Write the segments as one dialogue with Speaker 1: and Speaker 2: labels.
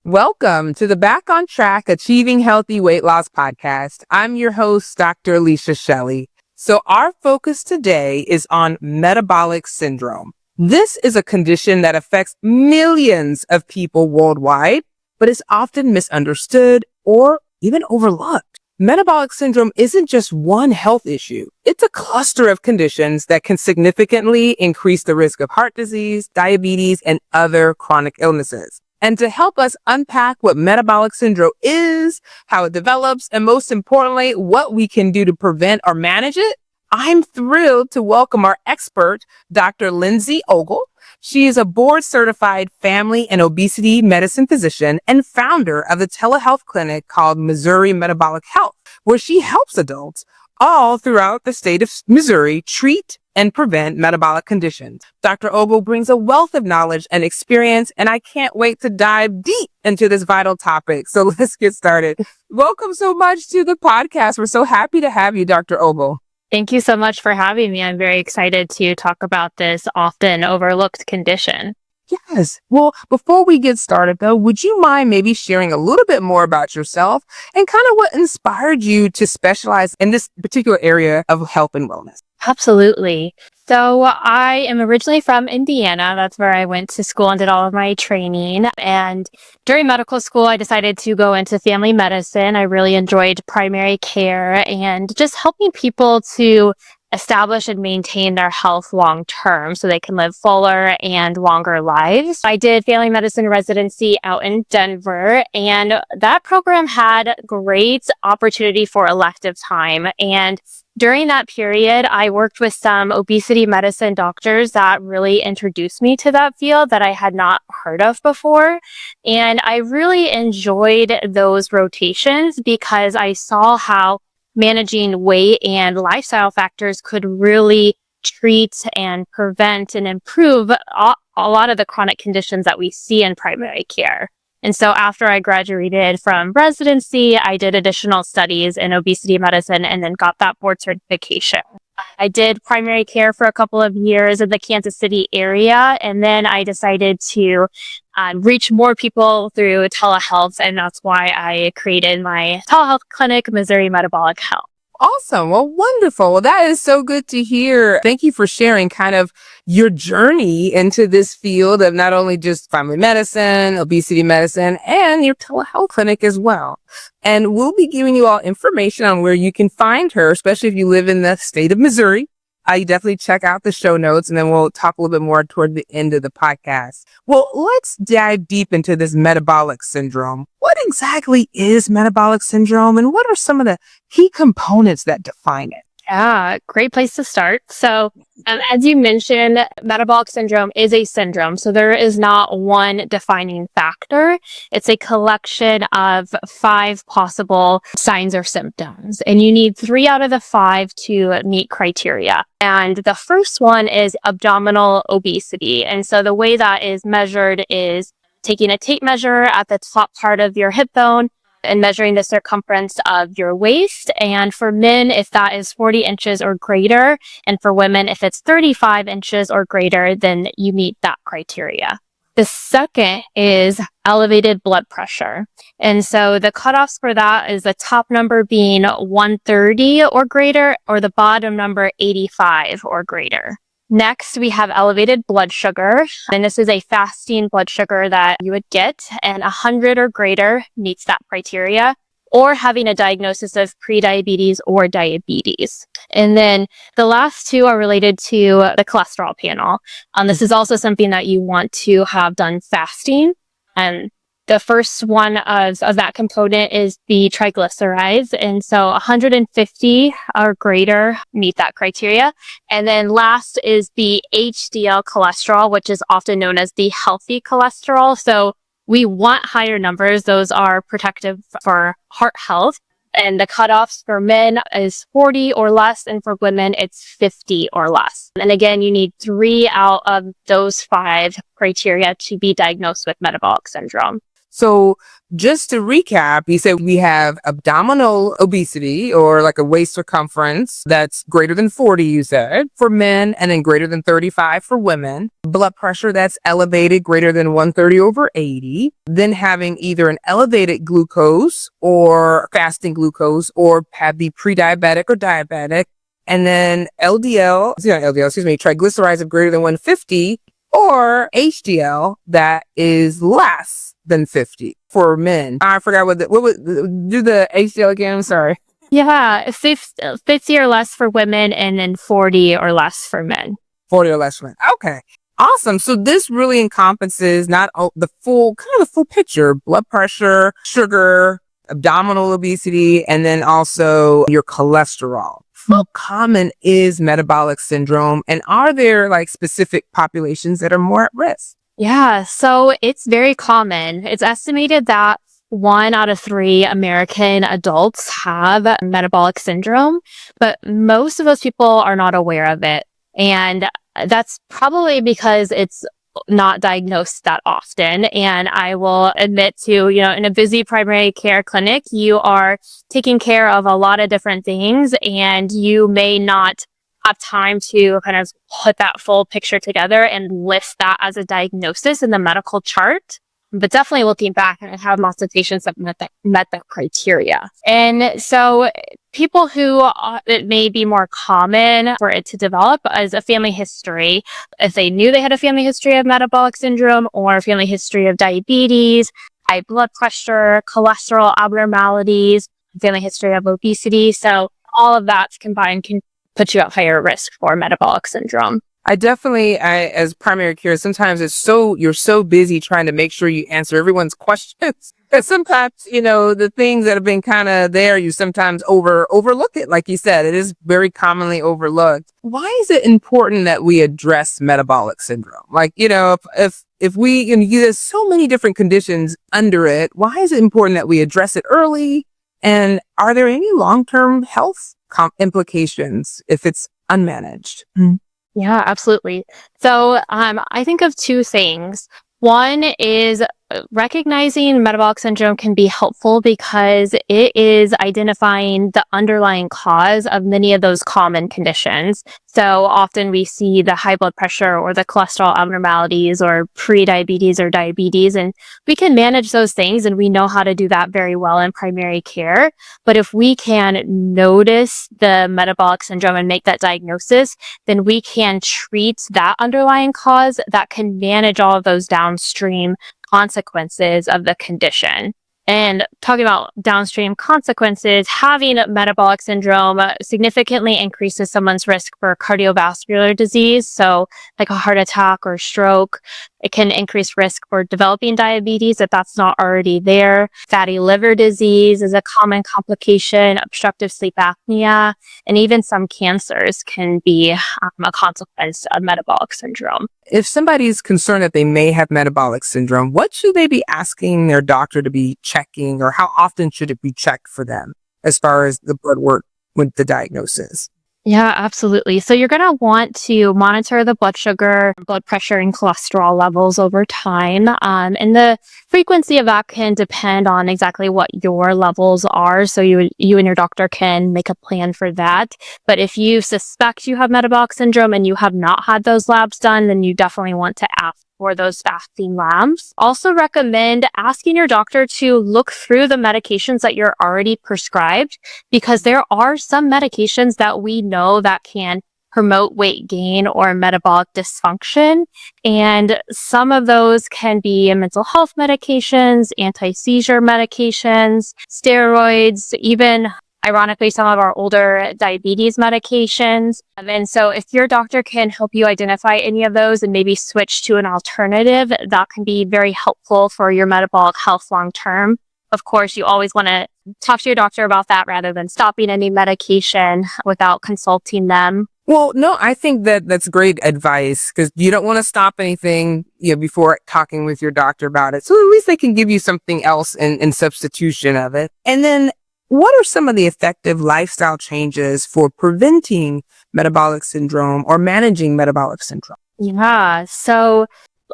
Speaker 1: Welcome to the Back on Track Achieving Healthy Weight Loss podcast. I'm your host, Dr. Alicia Shelly. So our focus today is on metabolic syndrome. This is a condition that affects millions of people worldwide, but is often misunderstood or even overlooked. Metabolic syndrome isn't just one health issue. It's a cluster of conditions that can significantly increase the risk of heart disease, diabetes, and other chronic illnesses. And to help us unpack what metabolic syndrome is, how it develops, and most importantly, what we can do to prevent or manage it, I'm thrilled to welcome our expert, Dr. Lindsey Ogle. She is a board-certified family and obesity medicine physician and founder of the telehealth clinic called Missouri Metabolic Health, where she helps adults all throughout the state of Missouri treat and prevent metabolic conditions. Dr. Ogle brings a wealth of knowledge and experience, and I can't wait to dive deep into this vital topic. So let's get started. Welcome so much to the podcast. We're so happy to have you, Dr. Ogle.
Speaker 2: Thank you so much for having me. I'm very excited to talk about this often overlooked condition.
Speaker 1: Yes. Well, before we get started, though, would you mind maybe sharing a little bit more about yourself and kind of what inspired you to specialize in this particular area of health and wellness?
Speaker 2: Absolutely. So I am originally from Indiana. That's where I went to school and did all of my training. And during medical school, I decided to go into family medicine. I really enjoyed primary care and just helping people to establish and maintain their health long term so they can live fuller and longer lives. I did family medicine residency out in Denver, and that program had great opportunity for elective time. And during that period, I worked with some obesity medicine doctors that really introduced me to that field that I had not heard of before. And I really enjoyed those rotations because I saw how managing weight and lifestyle factors could really treat and prevent and improve a lot of the chronic conditions that we see in primary care. And so after I graduated from residency, I did additional studies in obesity medicine and then got that board certification. I did primary care for a couple of years in the Kansas City area, and then I decided to reach more people through telehealth, and that's why I created my telehealth clinic, Missouri Metabolic Health.
Speaker 1: Awesome. Well, wonderful. Well, that is so good to hear. Thank you for sharing kind of your journey into this field of not only just family medicine, obesity medicine, and your telehealth clinic as well. And we'll be giving you all information on where you can find her, especially if you live in the state of Missouri. You definitely check out the show notes, and then we'll talk a little bit more toward the end of the podcast. Well, let's dive deep into this metabolic syndrome. What exactly is metabolic syndrome, and what are some of the key components that define it?
Speaker 2: Yeah, great place to start. So, as you mentioned, metabolic syndrome is a syndrome. So there is not one defining factor. It's a collection of 5 possible signs or symptoms. And you need 3 out of the 5 to meet criteria. And the first one is abdominal obesity. And so the way that is measured is taking a tape measure at the top part of your hip bone and measuring the circumference of your waist. And for men, if that is 40 inches or greater, and for women, if it's 35 inches or greater, then you meet that criteria. The second is elevated blood pressure. And so the cutoffs for that is the top number being 130 or greater, or the bottom number 85 or greater. Next, we have elevated blood sugar, and this is a fasting blood sugar that you would get, and 100 or greater meets that criteria, or having a diagnosis of prediabetes or diabetes. And then the last 2 are related to the cholesterol panel. This is also something that you want to have done fasting. And the first one of that component is the triglycerides. And so 150 or greater meet that criteria. And then last is the HDL cholesterol, which is often known as the healthy cholesterol. So we want higher numbers. Those are protective for heart health. And the cutoffs for men is 40 or less, and for women, it's 50 or less. And again, you need 3 out of those 5 criteria to be diagnosed with metabolic syndrome.
Speaker 1: So just to recap, you said we have abdominal obesity, or like a waist circumference that's greater than 40, you said, for men, and then greater than 35 for women. Blood pressure that's elevated, greater than 130/80. Then having either an elevated glucose or fasting glucose, or have the pre-diabetic or diabetic. And then triglycerides of greater than 150, or HDL that is less than 50 for men. I forgot what would do the HDL again. I'm sorry.
Speaker 2: Yeah, 50 or less for women, and then 40 or less for men.
Speaker 1: 40 or less for men. Okay. Awesome. So this really encompasses not the full picture: blood pressure, sugar, abdominal obesity, and then also your cholesterol. How common is metabolic syndrome, and are there like specific populations that are more at risk?
Speaker 2: Yeah, so it's very common. It's estimated that 1 out of 3 American adults have metabolic syndrome, but most of those people are not aware of it. And that's probably because it's not diagnosed that often. And I will admit to, in a busy primary care clinic, you are taking care of a lot of different things, and you may not have time to kind of put that full picture together and list that as a diagnosis in the medical chart. But definitely looking back, and I have lots of patients that met that criteria. And so people who it may be more common for it to develop as a family history, if they knew they had a family history of metabolic syndrome or a family history of diabetes, high blood pressure, cholesterol abnormalities, family history of obesity. So all of that combined can put you at higher risk for metabolic syndrome.
Speaker 1: As primary care, sometimes you're so busy trying to make sure you answer everyone's questions that sometimes, the things that have been kind of there, you sometimes overlook it. Like you said, it is very commonly overlooked. Why is it important that we address metabolic syndrome? Like, if we, there's so many different conditions under it, why is it important that we address it early? And are there any long-term health implications if it's unmanaged?
Speaker 2: Yeah, absolutely. So I think of 2 things. One is recognizing metabolic syndrome can be helpful because it is identifying the underlying cause of many of those common conditions. So often we see the high blood pressure or the cholesterol abnormalities or pre-diabetes or diabetes, and we can manage those things, and we know how to do that very well in primary care. But if we can notice the metabolic syndrome and make that diagnosis, then we can treat that underlying cause that can manage all of those downstream consequences of the condition. And talking about downstream consequences, having metabolic syndrome significantly increases someone's risk for cardiovascular disease. So like a heart attack or stroke. It can increase risk for developing diabetes if that's not already there. Fatty liver disease is a common complication, obstructive sleep apnea, and even some cancers can be a consequence of metabolic syndrome.
Speaker 1: If somebody's concerned that they may have metabolic syndrome, what should they be asking their doctor to be checking, or how often should it be checked for them as far as the blood work with the diagnosis?
Speaker 2: Yeah, absolutely. So you're going to want to monitor the blood sugar, blood pressure, and cholesterol levels over time. And the frequency of that can depend on exactly what your levels are. So you and your doctor can make a plan for that. But if you suspect you have metabolic syndrome and you have not had those labs done, then you definitely want to ask for those fasting labs. Also recommend asking your doctor to look through the medications that you're already prescribed, because there are some medications that we know that can promote weight gain or metabolic dysfunction. And some of those can be mental health medications, anti-seizure medications, steroids, even ironically, some of our older diabetes medications. And so if your doctor can help you identify any of those and maybe switch to an alternative, that can be very helpful for your metabolic health long term. Of course, you always want to talk to your doctor about that rather than stopping any medication without consulting them.
Speaker 1: Well, no, I think that's great advice, because you don't want to stop anything, before talking with your doctor about it. So at least they can give you something else in substitution of it. And then, what are some of the effective lifestyle changes for preventing metabolic syndrome or managing metabolic syndrome?
Speaker 2: Yeah. So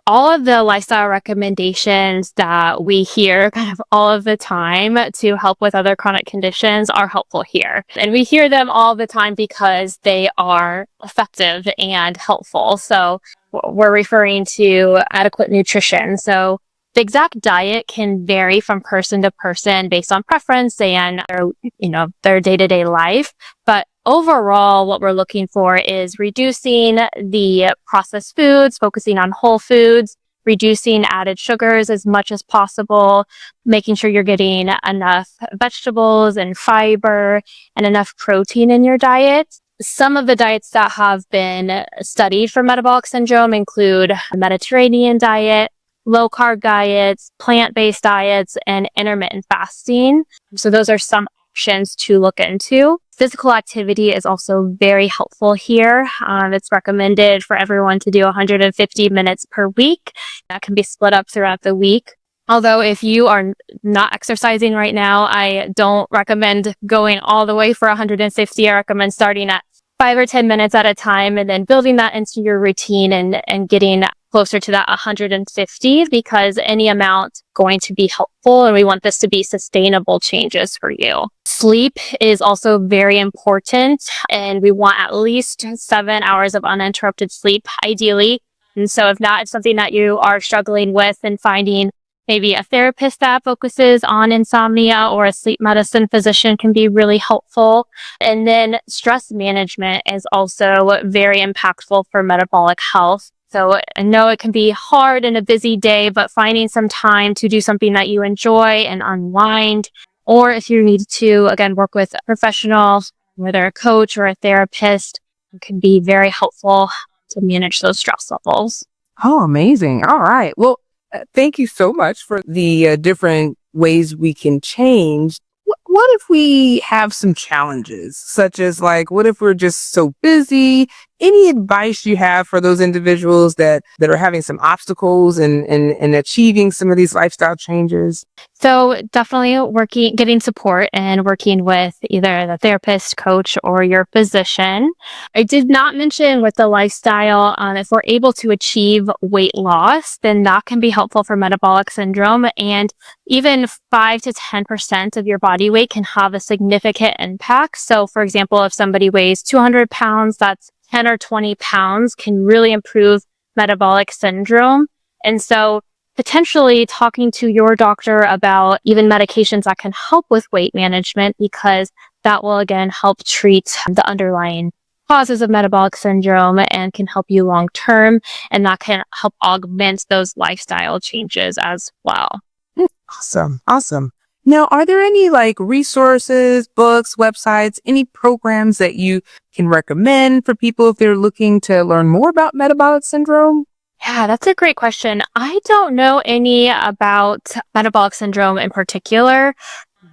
Speaker 2: all of the lifestyle recommendations that we hear kind of all of the time to help with other chronic conditions are helpful here. And we hear them all the time because they are effective and helpful. So we're referring to adequate nutrition. So the exact diet can vary from person to person based on preference and their day-to-day life. But overall, what we're looking for is reducing the processed foods, focusing on whole foods, reducing added sugars as much as possible, making sure you're getting enough vegetables and fiber and enough protein in your diet. Some of the diets that have been studied for metabolic syndrome include a Mediterranean diet, low-carb diets, plant-based diets, and intermittent fasting. So those are some options to look into. Physical activity is also very helpful here. It's recommended for everyone to do 150 minutes per week. That can be split up throughout the week. Although if you are not exercising right now, I don't recommend going all the way for 150. I recommend starting at 5 or 10 minutes at a time and then building that into your routine and getting closer to that 150, because any amount going to be helpful, and we want this to be sustainable changes for you. Sleep is also very important, and we want at least 7 hours of uninterrupted sleep, ideally. And so if not, it's something that you are struggling with, and finding maybe a therapist that focuses on insomnia or a sleep medicine physician can be really helpful. And then stress management is also very impactful for metabolic health. So I know it can be hard in a busy day, but finding some time to do something that you enjoy and unwind, or if you need to, again, work with a professional, whether a coach or a therapist, can be very helpful to manage those stress levels.
Speaker 1: Oh, amazing. All right. Well, thank you so much for the different ways we can change. What if we have some challenges, such as what if we're just so busy? Any advice you have for those individuals that are having some obstacles in achieving some of these lifestyle changes?
Speaker 2: So definitely getting support and working with either the therapist, coach, or your physician. I did not mention with the lifestyle, if we're able to achieve weight loss, then that can be helpful for metabolic syndrome. And even 5 to 10% of your body weight can have a significant impact. So for example, if somebody weighs 200 pounds, that's 10 or 20 pounds can really improve metabolic syndrome. And so potentially talking to your doctor about even medications that can help with weight management, because that will again help treat the underlying causes of metabolic syndrome and can help you long term. And that can help augment those lifestyle changes as well.
Speaker 1: Awesome. Now, are there any resources, books, websites, any programs that you can recommend for people if they're looking to learn more about metabolic syndrome?
Speaker 2: Yeah, that's a great question. I don't know any about metabolic syndrome in particular,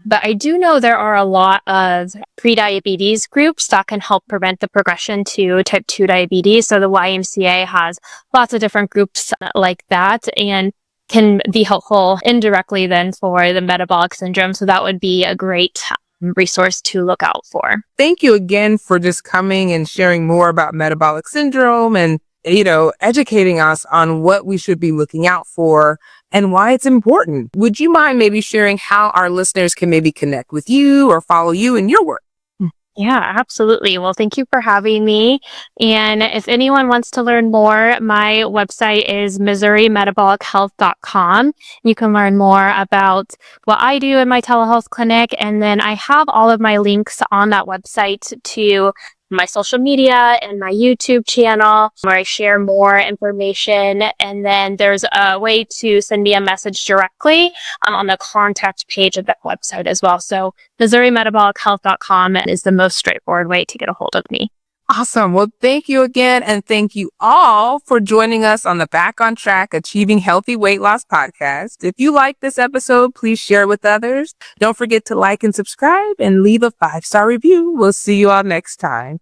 Speaker 2: but I do know there are a lot of prediabetes groups that can help prevent the progression to type 2 diabetes. So the YMCA has lots of different groups like that, and can be helpful indirectly then for the metabolic syndrome. So that would be a great resource to look out for.
Speaker 1: Thank you again for just coming and sharing more about metabolic syndrome and, educating us on what we should be looking out for and why it's important. Would you mind maybe sharing how our listeners can maybe connect with you or follow you in your work?
Speaker 2: Yeah, absolutely. Well, thank you for having me. And if anyone wants to learn more, my website is MissouriMetabolichealth.com. You can learn more about what I do in my telehealth clinic. And then I have all of my links on that website to my social media and my YouTube channel, where I share more information. And then there's a way to send me a message directly on the contact page of that website as well. So MissouriMetabolichealth.com is the most straightforward way to get a hold of me.
Speaker 1: Awesome. Well, thank you again. And thank you all for joining us on the Back on Track Achieving Healthy Weight Loss podcast. If you like this episode, please share with others. Don't forget to like and subscribe and leave a 5-star review. We'll see you all next time.